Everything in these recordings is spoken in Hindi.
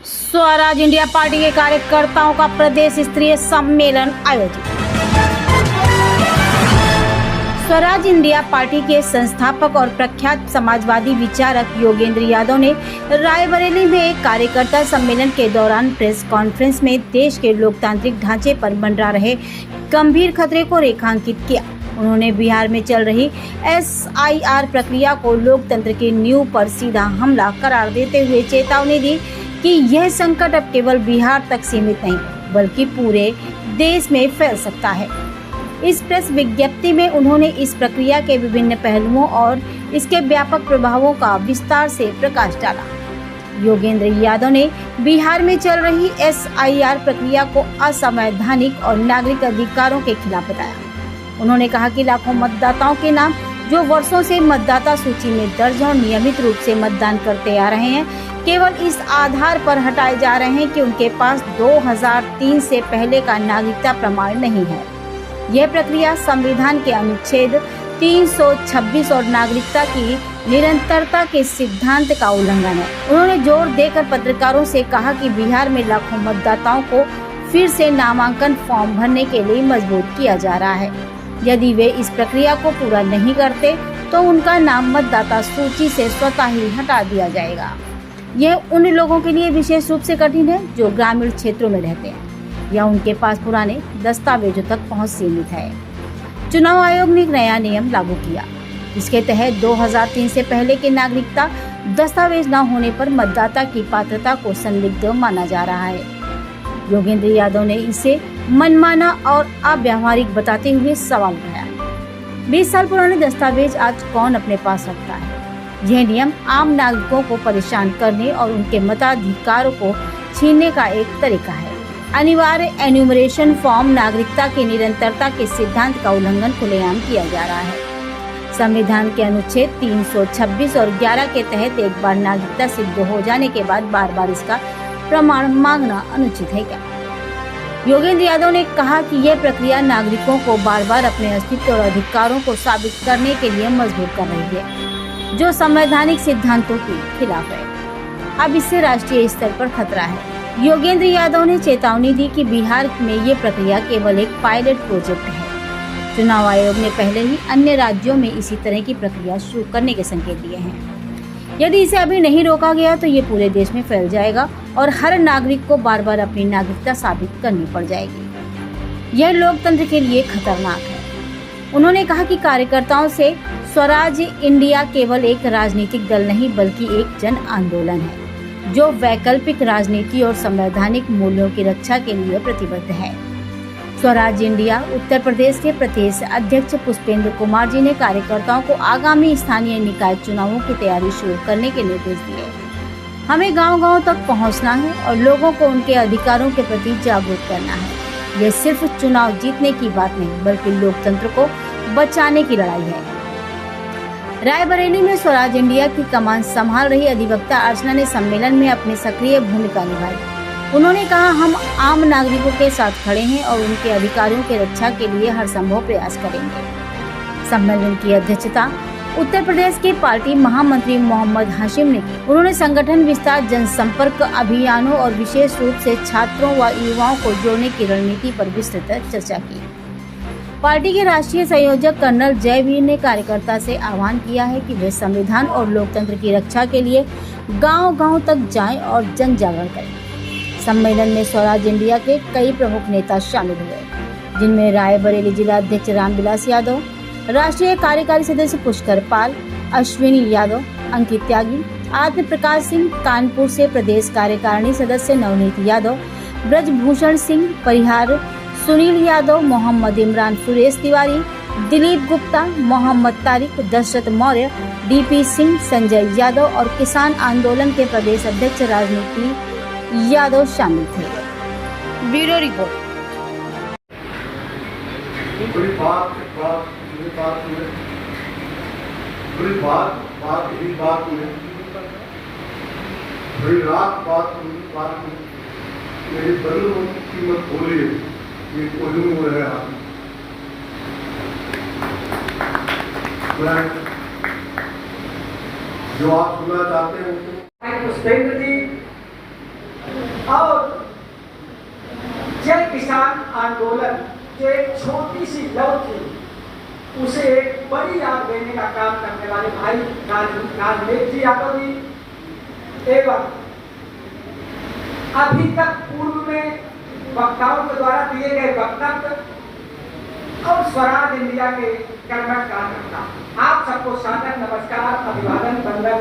स्वराज इंडिया पार्टी के कार्यकर्ताओं का प्रदेश स्तरीय सम्मेलन आयोजित। स्वराज इंडिया पार्टी के संस्थापक और प्रख्यात समाजवादी विचारक योगेंद्र यादव ने रायबरेली में एक कार्यकर्ता सम्मेलन के दौरान प्रेस कॉन्फ्रेंस में देश के लोकतांत्रिक ढांचे पर मंडरा रहे गंभीर खतरे को रेखांकित किया। उन्होंने बिहार में चल रही SIR प्रक्रिया को लोकतंत्र की नींव पर सीधा हमला करार देते हुए चेतावनी दी कि यह संकट अब केवल बिहार तक सीमित नहीं बल्कि पूरे देश में फैल सकता है। इस प्रेस विज्ञप्ति में उन्होंने इस प्रक्रिया के विभिन्न पहलुओं और इसके व्यापक प्रभावों का विस्तार से प्रकाश डाला। योगेंद्र यादव ने बिहार में चल रही SIR प्रक्रिया को असंवैधानिक और नागरिक अधिकारों के खिलाफ बताया। उन्होंने कहा कि लाखों मतदाताओं के नाम जो वर्षों से मतदाता सूची में दर्ज और नियमित रूप से मतदान करते आ रहे हैं, केवल इस आधार पर हटाए जा रहे हैं कि उनके पास 2003 से पहले का नागरिकता प्रमाण नहीं है। यह प्रक्रिया संविधान के अनुच्छेद 326 और नागरिकता की निरंतरता के सिद्धांत का उल्लंघन है। उन्होंने जोर देकर पत्रकारों से कहा कि बिहार में लाखों मतदाताओं को फिर से नामांकन फॉर्म भरने के लिए मजबूर किया जा रहा है। यदि वे इस प्रक्रिया को पूरा नहीं करते तो उनका नाम मतदाता सूची से स्वतः ही हटा दिया जाएगा। यह उन लोगों के लिए विशेष रूप से कठिन है जो ग्रामीण क्षेत्रों में रहते हैं या उनके पास पुराने दस्तावेजों तक पहुंच सीमित है। चुनाव आयोग ने एक नया नियम लागू किया, इसके तहत 2003 से पहले के नागरिकता दस्तावेज न होने पर मतदाता की पात्रता को संदिग्ध माना जा रहा है। योगेंद्र यादव ने इसे मनमाना और अव्यावहारिक बताते हुए सवाल उठाया। 20 साल पुराने दस्तावेज आज कौन अपने पास रखता है? यह नियम आम नागरिकों को परेशान करने और उनके मताधिकारों को छीनने का एक तरीका है। अनिवार्य एन्यूमरेशन फॉर्म नागरिकता की निरंतरता के सिद्धांत का उल्लंघन खुलेआम किया जा रहा है। संविधान के अनुच्छेद 326 और 11 के तहत एक बार नागरिकता सिद्ध हो जाने के बाद बार बार इसका प्रमाण मांगना अनुचित है क्या? योगेंद्र यादव ने कहा कि यह प्रक्रिया नागरिकों को बार बार अपने अस्तित्व और अधिकारों को साबित करने के लिए मजबूर कर रही है, जो संवैधानिक सिद्धांतों के खिलाफ है। अब इससे राष्ट्रीय स्तर पर खतरा है। योगेंद्र यादव ने चेतावनी दी कि बिहार में ये प्रक्रिया केवल एक पायलट प्रोजेक्ट है। चुनाव आयोग ने पहले ही अन्य राज्यों में इसी तरह की प्रक्रिया शुरू करने के संकेत दिए हैं। यदि इसे अभी नहीं रोका गया तो ये पूरे देश में फैल जाएगा और हर नागरिक को बार बार अपनी नागरिकता साबित करनी पड़ जाएगी। यह लोकतंत्र के लिए खतरनाक है। उन्होंने कहा कि कार्यकर्ताओं से स्वराज इंडिया केवल एक राजनीतिक दल नहीं बल्कि एक जन आंदोलन है जो वैकल्पिक राजनीति और संवैधानिक मूल्यों की रक्षा के लिए प्रतिबद्ध है। स्वराज इंडिया उत्तर प्रदेश के प्रदेश अध्यक्ष पुष्पेंद्र कुमार जी ने कार्यकर्ताओं को आगामी स्थानीय निकाय चुनावों की तैयारी शुरू करने के निर्देश दिए। हमें गांव-गांव तक पहुंचना है और लोगों को उनके अधिकारों के प्रति जागरूक करना है। यह सिर्फ चुनाव जीतने की बात नहीं बल्कि लोकतंत्र को बचाने की लड़ाई है। रायबरेली में स्वराज इंडिया की कमान संभाल रही अधिवक्ता अर्चना ने सम्मेलन में अपनी सक्रिय भूमिका निभाई। उन्होंने कहा, हम आम नागरिकों के साथ खड़े हैं और उनके अधिकारों की रक्षा के लिए हर संभव प्रयास करेंगे। सम्मेलन की अध्यक्षता उत्तर प्रदेश के पार्टी महामंत्री मोहम्मद हाशिम ने। उन्होंने संगठन विस्तार, जनसंपर्क अभियानों और विशेष रूप से छात्रों व युवाओं को जोड़ने की रणनीति पर विस्तृत चर्चा की। पार्टी के राष्ट्रीय संयोजक कर्नल जयवीर ने कार्यकर्ता से आह्वान किया है कि वे संविधान और लोकतंत्र की रक्षा के लिए गांव-गांव तक जाएं और जन जागरण करें। सम्मेलन में स्वराज इंडिया के कई प्रमुख नेता शामिल हुए, जिनमें रायबरेली जिला अध्यक्ष रामविलास यादव, राष्ट्रीय कार्यकारी सदस्य पुष्कर पाल, अश्विनी यादव, अंकित त्यागी, आत्म प्रकाश सिंह, कानपुर से प्रदेश कार्यकारिणी सदस्य नवनीत यादव, ब्रजभूषण सिंह परिहार, सुनील यादव, मोहम्मद इमरान, सुरेश तिवारी, दिलीप गुप्ता, मोहम्मद तारिक, दशरथ मौर्य, DP सिंह, संजय यादव और किसान आंदोलन के प्रदेश अध्यक्ष राजनीति यादव शामिल थे। Bureau report. बड़ी बात बड़ी रात मेरी बदल कीमत बोली है, ये कोई हो रहा है। मैं जो आप सुनना चाहते हैं हमारे पुष्पेंद्र जी, और जय किसान आंदोलन जो एक छोटी सी लव थी उसे एक बड़ी आग देने का काम करने वाले भाई राजमेघ जी यादव जी, एवं अभी तक पूर्व में वक्ताओं के द्वारा दिए गए वक्तव्य और स्वराज इंडिया के कर्मठ कार्यकर्ता, आप सबको सादर नमस्कार, अभिवादन, वंदन।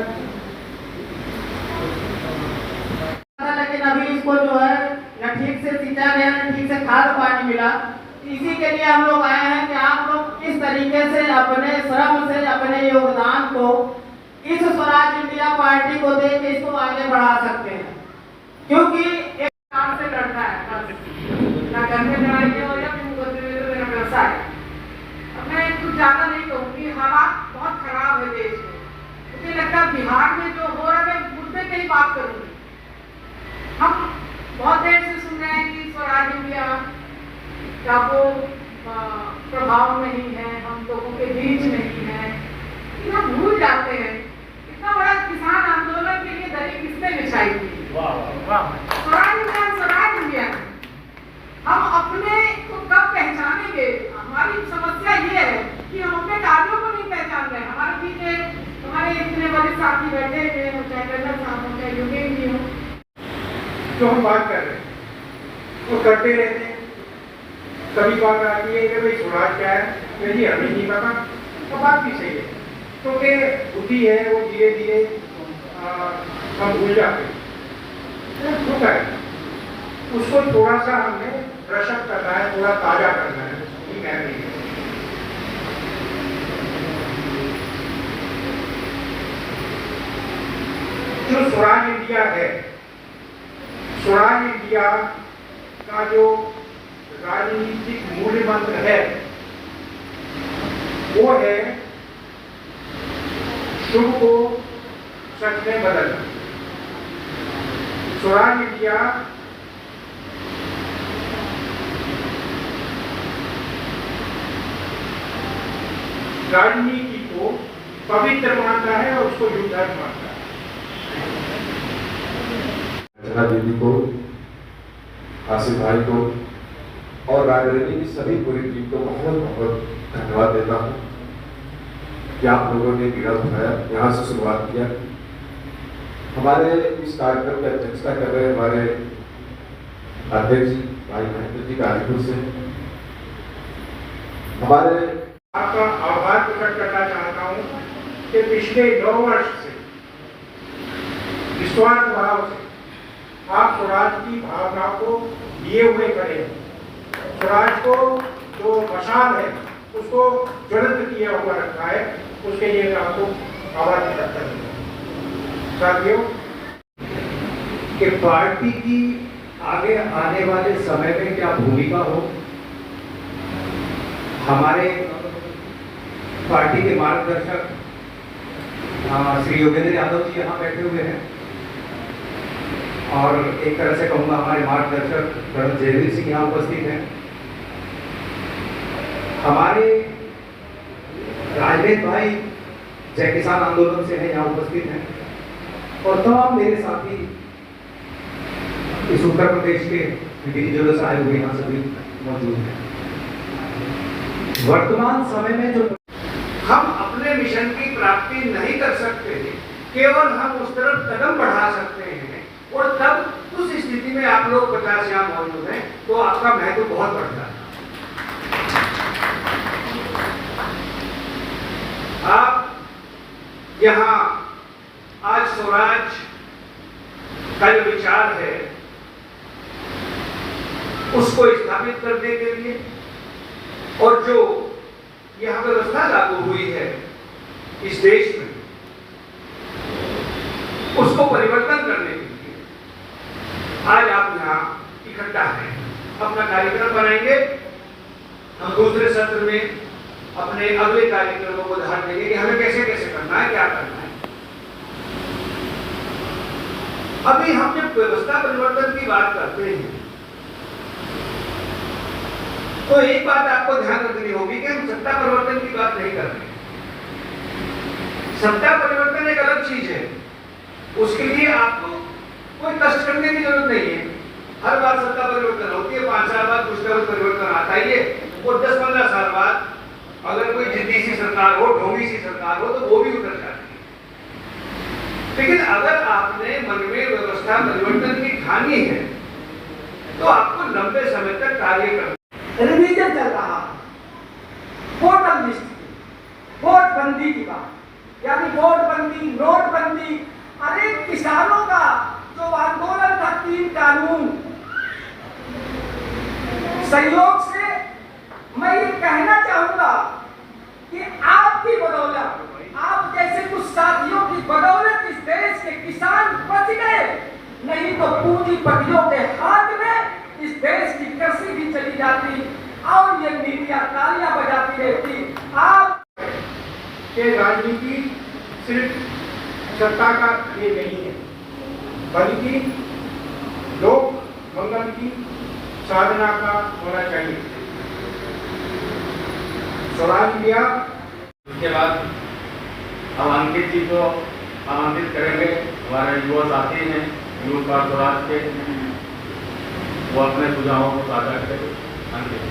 लेकिन अभी इसको जो है न ठीक से सिंचा गया, न ठीक से खाद पानी मिला। इसी के लिए हम लोग आए हैं कि आप लोग किस तरीके से अपने श्रम से अपने योगदान को इस स्वराज इंडिया पार्टी को दे के इसको आगे बढ़ा सकते हैं, क्योंकि एक काम से लड़ना है, ना घर में लड़ाई हो या मेरा व्यवसाय। अब मैं कुछ ज्यादा नहीं कहूँगी, हालात बहुत खराब है देश में। मुझे लगता है बिहार में जो हो रहा है, मैं मुद्दे की ही बात करूँगी। हम बहुत देर से सुन रहे हैं कि स्वराज इंडिया का वो प्रभाव नहीं है, हम लोगों के बीच नहीं है, लेकिन हम भूल जाते हैं इतना बड़ा किसान आंदोलन के लिए दरी किसने बिछाई थी? स्वराज इंडिया। हम अपने को कब पहचानेंगे? हमारी समस्या ये है कि हम अपने कार्यों को नहीं पहचान रहे। हमारे बीच हमारे इतने बड़े साथी बैठे हुए हैं, चाहे कर्नल साहब हो, चाहे योगेंद्र जी हो, जो हम बात कर रहे हैं वो करते रहते हैं। कभी बात आती है कि भाई स्वराज क्या है, यदि हमें नहीं पता, तो बात भी सही है, क्योंकि बुद्धि है वो धीरे धीरे हम भूल जाते हैं, होता है। उसको थोड़ा सा हमें ब्रशअप करना है, थोड़ा ताजा करना है, ये कह रही है। जो स्वराज इंडिया है, स्वराज इंडिया का जो राजनीतिक मूल्य मंत्र है वो है शुभ को सच में बदलना। स्वराज इंडिया राजनीति को पवित्र मानता है और उसको युद्धर्थ मानता है। दीदी को, आसिफ भाई को और रायबरेली की सभी पूरी टीम को बहुत बहुत धन्यवाद देता हूँ कि आप लोगों ने बीड़ा उठाया, यहाँ से शुरुआत किया। हमारे इस कार्यक्रम की अध्यक्षता कर रहे हमारे अध्यक्ष जी भाई महेंद्र जी गाजीपुर से, हमारे आपका आभार प्रकट करना चाहता हूँ कि पिछले 9 वर्ष से निस्वार्थ भाव से आप स्वराज की भावना को लिए हुए खड़े हैं। स्वराज को जो मशाल है उसको ज्वलंत किया हुआ रखा है, उसके लिए आपको आभार प्रकट करना साथियों। कि पार्टी की आगे आने वाले समय में क्या भूमिका हो। हमारे पार्टी के मार्गदर्शक श्री योगेंद्र यादव जी यहाँ बैठे हुए हैं और एक तरह से कहूँगा हमारे मार्गदर्शक कर्नल जयवीर सिंह यहाँ उपस्थित हैं। हमारे राजमेघ भाई जय किसान आंदोलन से हैं, यहाँ उपस्थित हैं और तमाम मेरे साथी इस उत्तर प्रदेश के विभिन्न जिलों से आए हुए यहाँ सभी मौजूद हैं। वर्तमान समय में जो हम अपने मिशन की प्राप्ति नहीं कर सकते, केवल हम उस तरफ कदम बढ़ा सकते हैं और तब उस स्थिति में आप लोग 50 यहाँ मौजूद हैं तो आपका महत्व बहुत बढ़ता है। आप यहाँ आज स्वराज का जो विचार है उसको स्थापित करने के लिए और जो यह व्यवस्था लागू हुई है इस देश में उसको परिवर्तन करने के लिए आज आप यहाँ इकट्ठा हैं। अपना कार्यक्रम बनाएंगे, हम दूसरे सत्र में अपने अगले कार्यक्रमों को ध्यान देंगे कि हमें कैसे कैसे करना है, क्या करना है। अभी हम जब व्यवस्था परिवर्तन की बात करते हैं तो एक बात आपको ध्यान रखनी होगी कि हम सत्ता परिवर्तन की बात नहीं कर रहे। सत्ता परिवर्तन एक अलग चीज है, उसके लिए आपको कोई कष्ट करने की जरूरत नहीं है। हर बार सत्ता परिवर्तन होती है, 5 साल बाद कुछ ना कुछ परिवर्तन आता ही है, और 10-15 साल बाद अगर कोई जिद्दी सी सरकार हो, ढोंगी सी सरकार हो, तो वो भी उतर जाती है। लेकिन अगर आपने मन में व्यवस्था परिवर्तन की ठानी है तो आपको लंबे समय तक कार्य करना। रिवीजन चल रहा है वोटर लिस्ट की, वोट बंदी की बात, यानी वोट बंदी, नोट बंदी। अरे किसानों का जो आंदोलन था 3 कानून, सहयोग से मैं ये कहना चाहूंगा कि आपकी बदौलत, आप जैसे कुछ साथियों की बदौलत इस देश के किसान बच गए, नहीं तो पूंजीपतियों के हाथ में इस देश की कृषि भी चली जाती और ये मीडिया तालियां बजाती रहती। आप के राजनीति सिर्फ सत्ता का ये नहीं है, बल्कि लोक मंगल की साधना का होना चाहिए। स्वराज इंडिया, उसके बाद हम अंकित जी को आमंत्रित करेंगे, हमारे युवा साथी हैं यूथ फॉर स्वराज के, वो अपने सुझावों को साझा करेंगे। अंकित